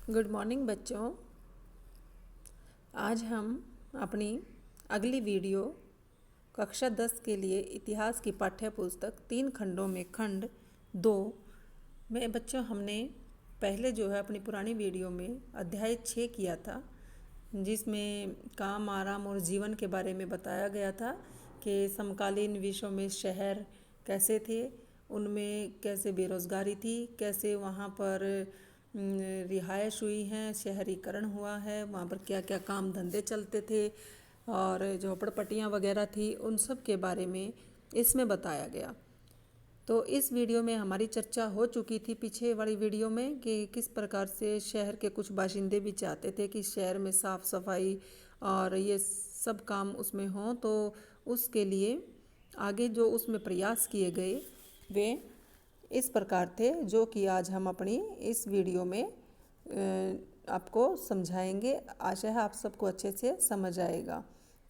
Good morning बच्चों। आज हम अपनी अगली वीडियो कक्षा 10 के लिए इतिहास की पाठ्य पुस्तक 3 खंडों में खंड 2 में बच्चों हमने पहले जो है अपनी पुरानी वीडियो में अध्याय 6 किया था, जिसमें काम, आराम और जीवन के बारे में बताया गया था कि समकालीन विश्व में शहर कैसे थे, उनमें कैसे बेरोज़गारी थी, कैसे वहाँ पर रिहाइश हुई है, शहरीकरण हुआ है, वहाँ पर क्या क्या काम धंधे चलते थे और झोपड़पट्टियाँ वगैरह थी, उन सब के बारे में इसमें बताया गया। तो इस वीडियो में हमारी चर्चा हो चुकी थी पीछे वाली वीडियो में कि किस प्रकार से शहर के कुछ बाशिंदे भी चाहते थे कि शहर में साफ़ सफाई और ये सब काम उसमें हों, तो उसके लिए आगे जो उसमें प्रयास किए गए वे इस प्रकार थे, जो कि आज हम अपनी इस वीडियो में आपको समझाएंगे। आशा है आप सबको अच्छे से समझ आएगा।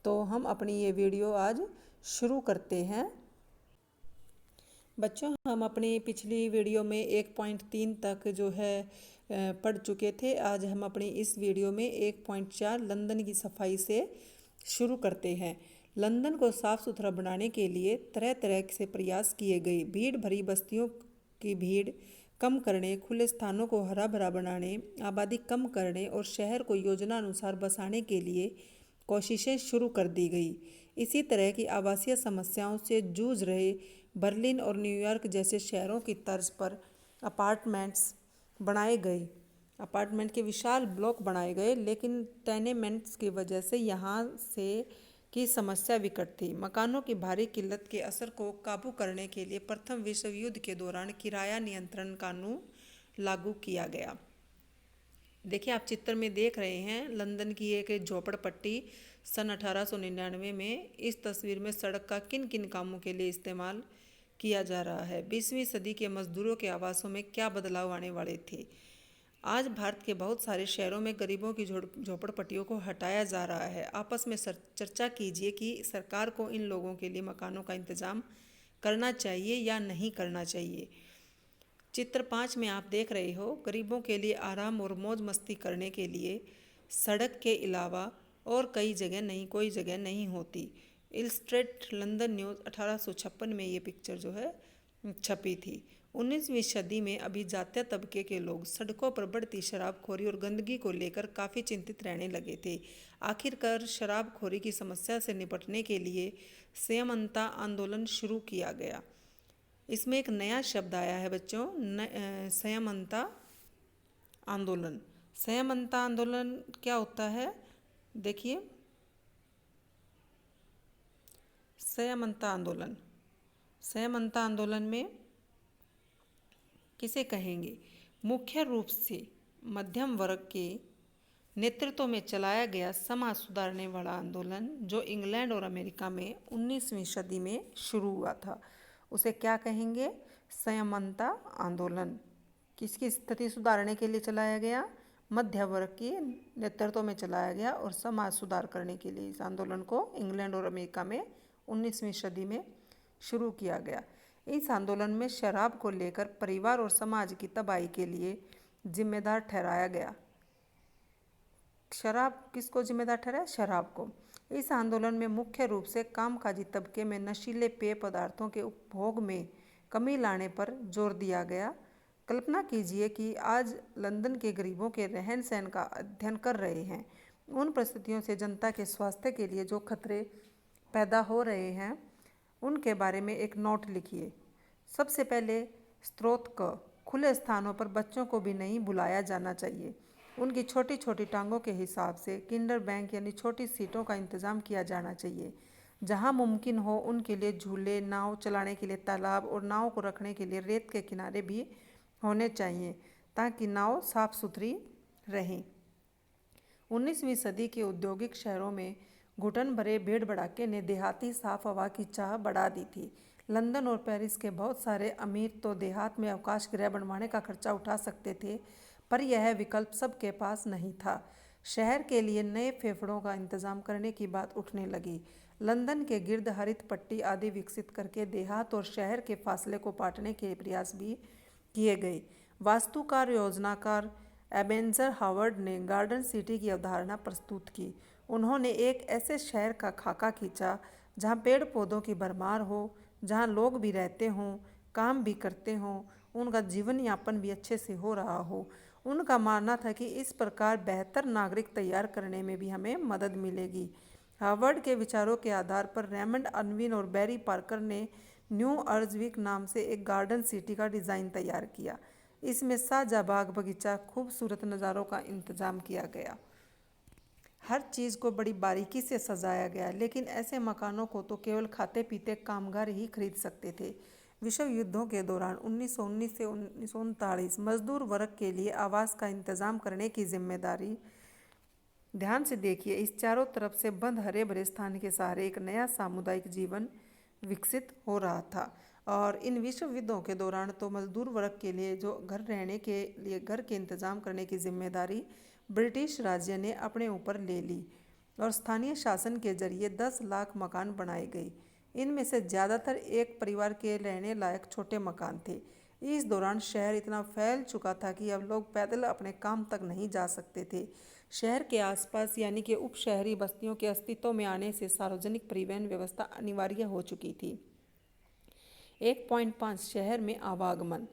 तो हम अपनी ये वीडियो आज शुरू करते हैं। बच्चों, हम अपनी पिछली वीडियो में 1.3 तक जो है पढ़ चुके थे। आज हम अपनी इस वीडियो में 1.4 लंदन की सफाई से शुरू करते हैं। लंदन को साफ सुथरा बनाने के लिए तरह तरह से प्रयास किए गए। भीड़ भरी बस्तियों की भीड़ कम करने, खुले स्थानों को हरा भरा बनाने, आबादी कम करने और शहर को योजना अनुसार बसाने के लिए कोशिशें शुरू कर दी गई। इसी तरह की आवासीय समस्याओं से जूझ रहे बर्लिन और न्यूयॉर्क जैसे शहरों की तर्ज पर अपार्टमेंट्स बनाए गए। अपार्टमेंट के विशाल ब्लॉक बनाए गए, लेकिन टेनेमेंट्स की वजह से यहाँ से की समस्या विकट थी। मकानों की भारी किल्लत के असर को काबू करने के लिए प्रथम विश्व युद्ध के दौरान किराया नियंत्रण कानून लागू किया गया। देखिए, आप चित्र में देख रहे हैं लंदन की एक झोपड़पट्टी सन 1899 में। इस तस्वीर में सड़क का किन किन कामों के लिए इस्तेमाल किया जा रहा है। 20वीं सदी के मजदूरों के आवासों में क्या बदलाव आने वाले थे। आज भारत के बहुत सारे शहरों में गरीबों की झोपड़पट्टियों को हटाया जा रहा है। आपस में चर्चा कीजिए कि सरकार को इन लोगों के लिए मकानों का इंतजाम करना चाहिए या नहीं करना चाहिए। चित्र 5 में आप देख रहे हो, गरीबों के लिए आराम और मौज मस्ती करने के लिए सड़क के अलावा और कोई जगह नहीं होती। इलस्ट्रेट लंदन न्यूज़ 1856 में ये पिक्चर जो है छपी थी। 19वीं सदी में अभिजात्य तबके के लोग सड़कों पर बढ़ती शराबखोरी और गंदगी को लेकर काफ़ी चिंतित रहने लगे थे। आखिरकार शराबखोरी की समस्या से निपटने के लिए संयमता आंदोलन शुरू किया गया। इसमें एक नया शब्द आया है बच्चों, संयमता आंदोलन। संयमता आंदोलन क्या होता है, देखिए। संयमता आंदोलन में किसे कहेंगे? मुख्य रूप से मध्यम वर्ग के नेतृत्व में चलाया गया समाज सुधारने वाला आंदोलन, जो इंग्लैंड और अमेरिका में 19वीं सदी में शुरू हुआ था, उसे क्या कहेंगे? संयमता आंदोलन। किसकी स्थिति सुधारने के लिए चलाया गया? मध्य वर्ग के नेतृत्व में चलाया गया और समाज सुधार करने के लिए इस आंदोलन को इंग्लैंड और अमेरिका में 19वीं सदी में शुरू किया गया। इस आंदोलन में शराब को लेकर परिवार और समाज की तबाही के लिए जिम्मेदार ठहराया गया। शराब किसको जिम्मेदार ठहराया? शराब को। इस आंदोलन में मुख्य रूप से कामकाजी तबके में नशीले पेय पदार्थों के उपभोग में कमी लाने पर जोर दिया गया। कल्पना कीजिए कि आज लंदन के गरीबों के रहन सहन का अध्ययन कर रहे हैं। उन परिस्थितियों से जनता के स्वास्थ्य के लिए जो खतरे पैदा हो रहे हैं, उनके बारे में एक नोट लिखिए। सबसे पहले स्रोत क, खुले स्थानों पर बच्चों को भी नहीं बुलाया जाना चाहिए। उनकी छोटी छोटी टांगों के हिसाब से किंडर बैंक यानी छोटी सीटों का इंतजाम किया जाना चाहिए। जहां मुमकिन हो उनके लिए झूले, नाव चलाने के लिए तालाब और नाव को रखने के लिए रेत के किनारे भी होने चाहिए, ताकि नाव साफ सुथरी रहें। 19वीं सदी के औद्योगिक शहरों में घुटन भरे भीड़ भड़ाके ने देहाती साफ हवा की चाह बढ़ा दी थी। लंदन और पेरिस के बहुत सारे अमीर तो देहात में अवकाश गृह बनवाने का खर्चा उठा सकते थे, पर यह विकल्प सबके पास नहीं था। शहर के लिए नए फेफड़ों का इंतजाम करने की बात उठने लगी। लंदन के गिर्द हरित पट्टी आदि विकसित करके देहात और शहर के फासले को पाटने के प्रयास भी किए गए। वास्तुकार, योजनाकार, एबेनेज़र हावर्ड ने गार्डन सिटी की अवधारणा प्रस्तुत की। उन्होंने एक ऐसे शहर का खाका खींचा जहाँ पेड़ पौधों की भरमार हो, जहाँ लोग भी रहते हों, काम भी करते हों, उनका जीवन यापन भी अच्छे से हो रहा हो। उनका मानना था कि इस प्रकार बेहतर नागरिक तैयार करने में भी हमें मदद मिलेगी। हार्वर्ड के विचारों के आधार पर रेमंड अनविन और बैरी पार्कर ने न्यू अर्जविक नाम से एक गार्डन सिटी का डिज़ाइन तैयार किया। इसमें साजा बाग बगीचा, खूबसूरत नज़ारों का इंतजाम किया गया। हर चीज़ को बड़ी बारीकी से सजाया गया, लेकिन ऐसे मकानों को तो केवल खाते पीते कामगार ही खरीद सकते थे। विश्व युद्धों के दौरान 1919 से 1939 मजदूर वर्ग के लिए आवास का इंतजाम करने की जिम्मेदारी। ध्यान से देखिए, इस चारों तरफ से बंद हरे भरे स्थान के सहारे एक नया सामुदायिक जीवन विकसित हो रहा था। और इन विश्व युद्धों के दौरान तो मजदूर वर्ग के लिए जो घर रहने के लिए घर के इंतजाम करने की जिम्मेदारी ब्रिटिश राज्य ने अपने ऊपर ले ली और स्थानीय शासन के जरिए 10 लाख मकान बनाए गए। इनमें से ज़्यादातर एक परिवार के रहने लायक छोटे मकान थे। इस दौरान शहर इतना फैल चुका था कि अब लोग पैदल अपने काम तक नहीं जा सकते थे। शहर के आसपास यानी कि उप शहरी बस्तियों के अस्तित्व में आने से सार्वजनिक परिवहन व्यवस्था अनिवार्य हो चुकी थी। 1.5 शहर में आवागमन।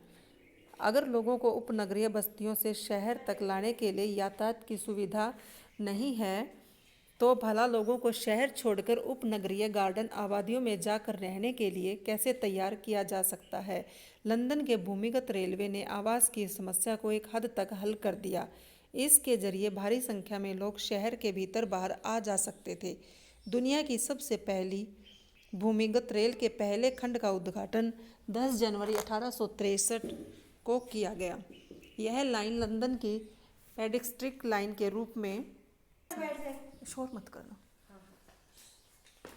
अगर लोगों को उपनगरीय बस्तियों से शहर तक लाने के लिए यातायात की सुविधा नहीं है तो भला लोगों को शहर छोड़कर उपनगरीय गार्डन आबादियों में जाकर रहने के लिए कैसे तैयार किया जा सकता है। लंदन के भूमिगत रेलवे ने आवास की समस्या को एक हद तक हल कर दिया। इसके जरिए भारी संख्या में लोग शहर के भीतर बाहर आ जा सकते थे। दुनिया की सबसे पहली भूमिगत रेल के पहले खंड का उद्घाटन 10 जनवरी 1863 को किया गया। यह लाइन लंदन की पेडिस्ट्रिक्ट लाइन के रूप में शोर मत करना।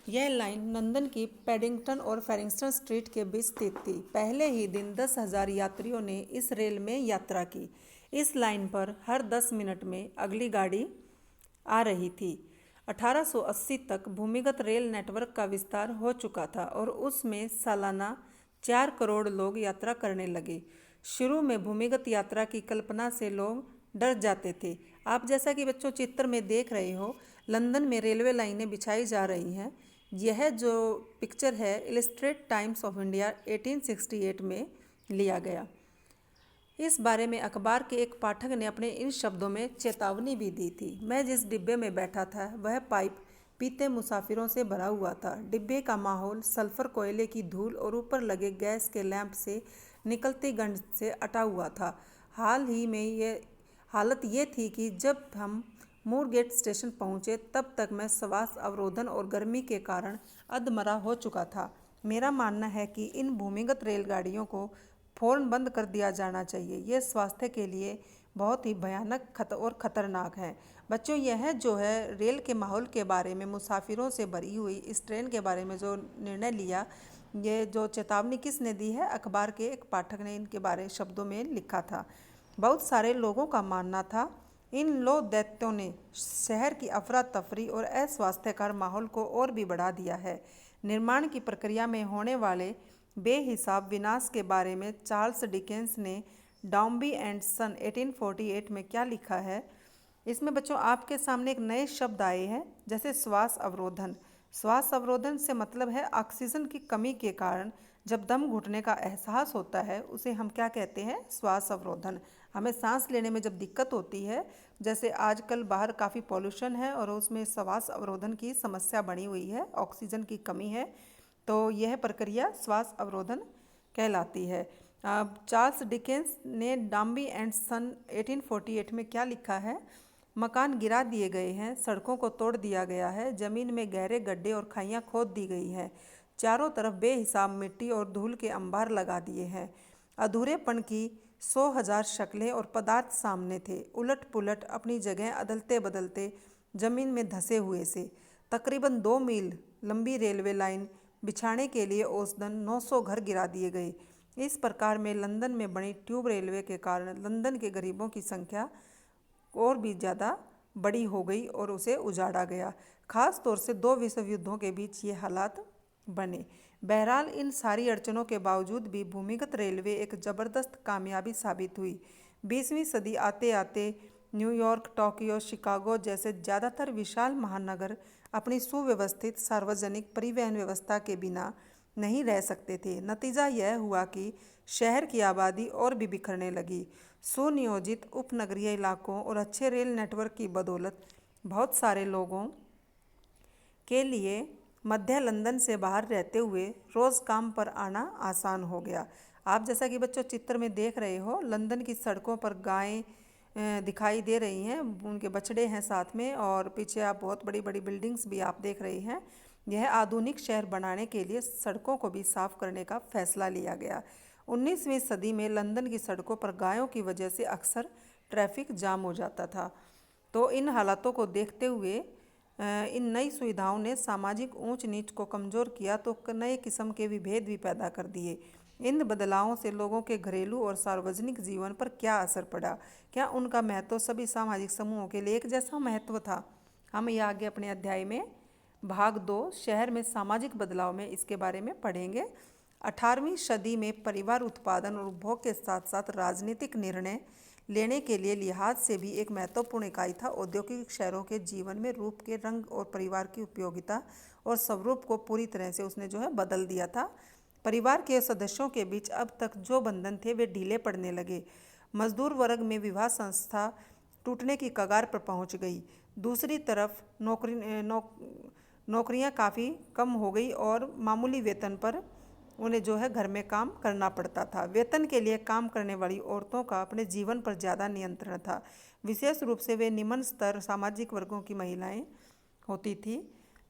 यह लाइन लंदन की पैडिंगटन और फेरिंगस्टन स्ट्रीट के बीच स्थित थी। पहले ही दिन 10,000 यात्रियों ने इस रेल में यात्रा की। इस लाइन पर हर 10 मिनट में अगली गाड़ी आ रही थी। 1880 तक भूमिगत रेल नेटवर्क का विस्तार हो चुका था और उसमें सालाना 4 करोड़ लोग यात्रा करने लगे। शुरू में भूमिगत यात्रा की कल्पना से लोग डर जाते थे। आप जैसा कि बच्चों चित्र में देख रहे हो, लंदन में रेलवे लाइनें बिछाई जा रही हैं। यह जो पिक्चर है इलस्ट्रेट टाइम्स ऑफ इंडिया 1868 में लिया गया। इस बारे में अखबार के एक पाठक ने अपने इन शब्दों में चेतावनी भी दी थी। मैं जिस डिब्बे में बैठा था वह पाइप पीते मुसाफिरों से भरा हुआ था। डिब्बे का माहौल सल्फर कोयले की धूल और ऊपर लगे गैस के लैंप से निकलती गंध से अटा हुआ था। हाल ही में ये हालत ये थी कि जब हम मूरगेट स्टेशन पहुंचे तब तक मैं श्वास अवरोधन और गर्मी के कारण अधमरा हो चुका था। मेरा मानना है कि इन भूमिगत रेलगाड़ियों को फ़ौरन बंद कर दिया जाना चाहिए। ये स्वास्थ्य के लिए बहुत ही भयानक और ख़तरनाक है। बच्चों, यह जो है रेल के माहौल के बारे में, मुसाफिरों से भरी हुई इस ट्रेन के बारे में जो निर्णय लिया, ये जो चेतावनी किसने दी है? अखबार के एक पाठक ने इनके बारे शब्दों में लिखा था। बहुत सारे लोगों का मानना था इन लो दैत्यों ने शहर की अफरा तफरी और अस्वास्थ्यकर माहौल को और भी बढ़ा दिया है। निर्माण की प्रक्रिया में होने वाले बेहिसाब विनाश के बारे में चार्ल्स डिकेंस ने डाउम्बी एंड सन 1848 में क्या लिखा है? इसमें बच्चों आपके सामने एक नए शब्द आए हैं, जैसे श्वास अवरोधन। श्वास अवरोधन से मतलब है ऑक्सीजन की कमी के कारण जब दम घुटने का एहसास होता है उसे हम क्या कहते हैं? श्वास अवरोधन। हमें सांस लेने में जब दिक्कत होती है, जैसे आजकल बाहर काफ़ी पॉल्यूशन है और उसमें श्वास अवरोधन की समस्या बनी हुई है, ऑक्सीजन की कमी है, तो यह प्रक्रिया श्वास अवरोधन कहलाती है। अब चार्ल्स डिकेंस ने डाम्बी एंड सन 1848 में क्या लिखा है? मकान गिरा दिए गए हैं, सड़कों को तोड़ दिया गया है, ज़मीन में गहरे गड्ढे और खाइयाँ खोद दी गई हैं, चारों तरफ बेहिसाब मिट्टी और धूल के अंबार लगा दिए हैं। अधूरेपन की 100,000 शक्लें और पदार्थ सामने थे, उलट पुलट अपनी जगह अदलते बदलते ज़मीन में धंसे हुए से। तकरीबन 2 मील लंबी रेलवे लाइन बिछाने के लिए औसतन 900 घर गिरा दिए गए। इस प्रकार में लंदन में बनी ट्यूब रेलवे के कारण लंदन के गरीबों की संख्या और भी ज़्यादा बड़ी हो गई और उसे उजाड़ा गया। खास तौर से 2 विश्व युद्धों के बीच ये हालात बने। बहरहाल इन सारी अड़चनों के बावजूद भी भूमिगत रेलवे एक ज़बरदस्त कामयाबी साबित हुई। 20वीं सदी आते आते न्यूयॉर्क, टोक्यो, शिकागो जैसे ज़्यादातर विशाल महानगर अपनी सुव्यवस्थित सार्वजनिक परिवहन व्यवस्था के बिना नहीं रह सकते थे। नतीजा यह हुआ कि शहर की आबादी और भी बिखरने लगी। सुनियोजित उपनगरीय इलाकों और अच्छे रेल नेटवर्क की बदौलत बहुत सारे लोगों के लिए मध्य लंदन से बाहर रहते हुए रोज़ काम पर आना आसान हो गया। आप जैसा कि बच्चों चित्र में देख रहे हो, लंदन की सड़कों पर गायें दिखाई दे रही हैं, उनके बछड़े हैं साथ में, और पीछे आप बहुत बड़ी बड़ी बिल्डिंग्स भी आप देख रही हैं। यह आधुनिक शहर बनाने के लिए सड़कों को भी साफ करने का फैसला लिया गया। 19वीं सदी में लंदन की सड़कों पर गायों की वजह से अक्सर ट्रैफिक जाम हो जाता था। तो इन हालातों को देखते हुए इन नई सुविधाओं ने सामाजिक ऊंच नीच को कमज़ोर किया तो नए किस्म के विभेद भी पैदा कर दिए। इन बदलावों से लोगों के घरेलू और सार्वजनिक जीवन पर क्या असर पड़ा? क्या उनका महत्व सभी सामाजिक समूहों के लिए एक जैसा महत्व था? हम ये आगे अपने अध्याय में भाग 2 शहर में सामाजिक बदलाव में इसके बारे में पढ़ेंगे। 18वीं सदी में परिवार उत्पादन और उपभोग के साथ साथ राजनीतिक निर्णय लेने के लिए लिहाज से भी एक महत्वपूर्ण इकाई था। औद्योगिक शहरों के जीवन में रूप के रंग और परिवार की उपयोगिता और स्वरूप को पूरी तरह से उसने बदल दिया था। परिवार के सदस्यों के बीच अब तक जो बंधन थे वे ढीले पड़ने लगे। मजदूर वर्ग में विवाह संस्था टूटने की कगार पर पहुंच गई। दूसरी तरफ नौकरियां काफ़ी कम हो गई और मामूली वेतन पर उन्हें घर में काम करना पड़ता था। वेतन के लिए काम करने वाली औरतों का अपने जीवन पर ज़्यादा नियंत्रण था। विशेष रूप से वे निम्न स्तर सामाजिक वर्गों की महिलाएं होती थी।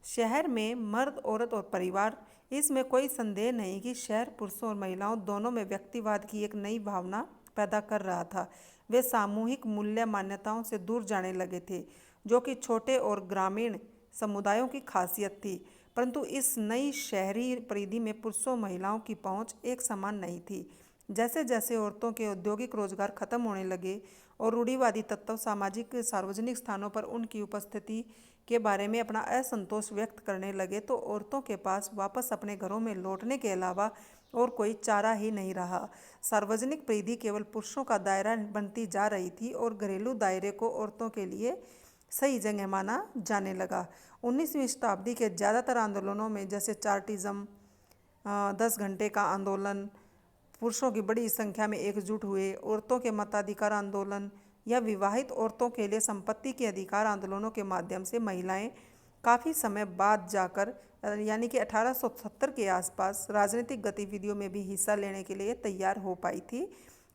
शहर में मर्द, औरत और परिवार, इसमें कोई संदेह नहीं कि शहर पुरुषों और महिलाओं दोनों में व्यक्तिवाद की एक नई भावना पैदा कर रहा था। वे सामूहिक मूल्य मान्यताओं से दूर जाने लगे थे, जो कि छोटे और ग्रामीण समुदायों की खासियत थी। परंतु इस नई शहरी परिधि में पुरुषों और महिलाओं की पहुंच एक समान नहीं थी। जैसे जैसे औरतों के औद्योगिक रोजगार खत्म होने लगे और रूढ़िवादी तत्व सामाजिक सार्वजनिक स्थानों पर उनकी उपस्थिति के बारे में अपना असंतोष व्यक्त करने लगे, तो औरतों के पास वापस अपने घरों में लौटने के अलावा और कोई चारा ही नहीं रहा। सार्वजनिक परिधि केवल पुरुषों का दायरा बनती जा रही थी और घरेलू दायरे को औरतों के लिए सही जगह माना जाने लगा। 19वीं शताब्दी के ज़्यादातर आंदोलनों में, जैसे चार्टिज़म, 10 घंटे का आंदोलन, पुरुषों की बड़ी संख्या में एकजुट हुए, औरतों के मताधिकार आंदोलन या विवाहित औरतों के लिए संपत्ति के अधिकार आंदोलनों के माध्यम से महिलाएं काफ़ी समय बाद जाकर यानी कि 1870 के आसपास राजनीतिक गतिविधियों में भी हिस्सा लेने के लिए तैयार हो पाई थी।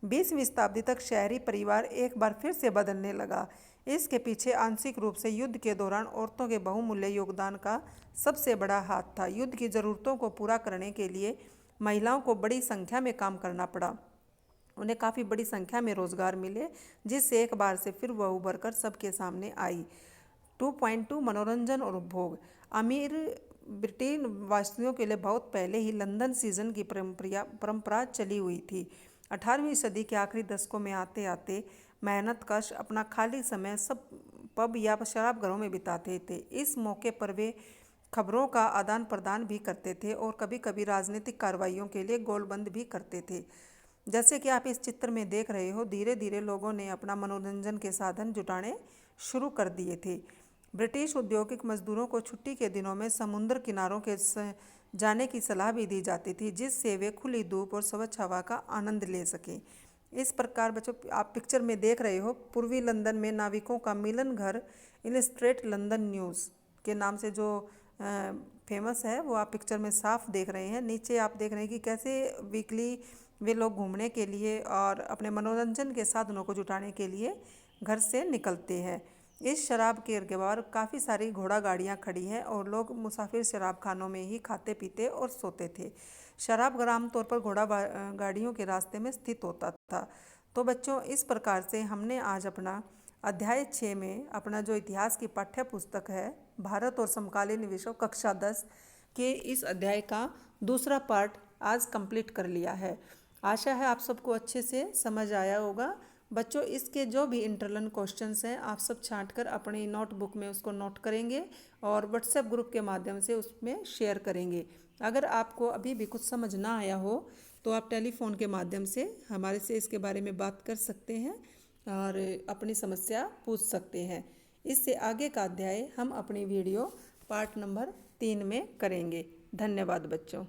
20वीं शताब्दी तक शहरी परिवार एक बार फिर से बदलने लगा। इसके पीछे आंशिक रूप से युद्ध के दौरान औरतों के बहुमूल्य योगदान का सबसे बड़ा हाथ था। युद्ध की ज़रूरतों को पूरा करने के लिए महिलाओं को बड़ी संख्या में काम करना पड़ा। उन्हें काफ़ी बड़ी संख्या में रोजगार मिले, जिससे एक बार से फिर वह उभर कर सबके सामने आई। 2.2 मनोरंजन और उपभोग। अमीर ब्रिटेन वासियों के लिए बहुत पहले ही लंदन सीजन की परंपरा चली हुई थी। 18वीं सदी के आखिरी दशकों में आते आते मेहनतकश अपना खाली समय सब पब या शराब घरों में बिताते थे। इस मौके पर वे खबरों का आदान प्रदान भी करते थे और कभी कभी राजनीतिक कार्रवाइयों के लिए गोलबंद भी करते थे। जैसे कि आप इस चित्र में देख रहे हो, धीरे धीरे लोगों ने अपना मनोरंजन के साधन जुटाने शुरू कर दिए थे। ब्रिटिश औद्योगिक मजदूरों को छुट्टी के दिनों में समुद्र किनारों के जाने की सलाह भी दी जाती थी, जिससे वे खुली धूप और स्वच्छ हवा का आनंद ले सकें। इस प्रकार बच्चों आप पिक्चर में देख रहे हो, पूर्वी लंदन में नाविकों का मिलन घर इलस्ट्रेट लंदन न्यूज़ के नाम से जो फेमस है, वो आप पिक्चर में साफ देख रहे हैं। नीचे आप देख रहे हैं कि कैसे वीकली वे लोग घूमने के लिए और अपने मनोरंजन के साधनों को जुटाने के लिए घर से निकलते हैं। इस शराब के इर्द काफ़ी सारी घोड़ा गाड़ियाँ खड़ी हैं और लोग मुसाफिर शराब खानों में ही खाते पीते और सोते थे। शराब घर आमतौर पर घोड़ा गाड़ियों के रास्ते में स्थित होता था। तो बच्चों, इस प्रकार से हमने आज अपना अध्याय 6 में अपना जो इतिहास की पाठ्य पुस्तक है भारत और समकालीन विश्व कक्षा 10 के इस अध्याय का दूसरा पार्ट आज कंप्लीट कर लिया है। आशा है आप सबको अच्छे से समझ आया होगा। बच्चों, इसके जो भी इंटरनल क्वेश्चंस हैं आप सब छांट कर अपनी नोटबुक में उसको नोट करेंगे और व्हाट्सएप ग्रुप के माध्यम से उसमें शेयर करेंगे। अगर आपको अभी भी कुछ समझ ना आया हो तो आप टेलीफोन के माध्यम से हमारे से इसके बारे में बात कर सकते हैं और अपनी समस्या पूछ सकते हैं। इससे आगे का अध्याय हम अपनी वीडियो पार्ट नंबर 3 में करेंगे। धन्यवाद बच्चों।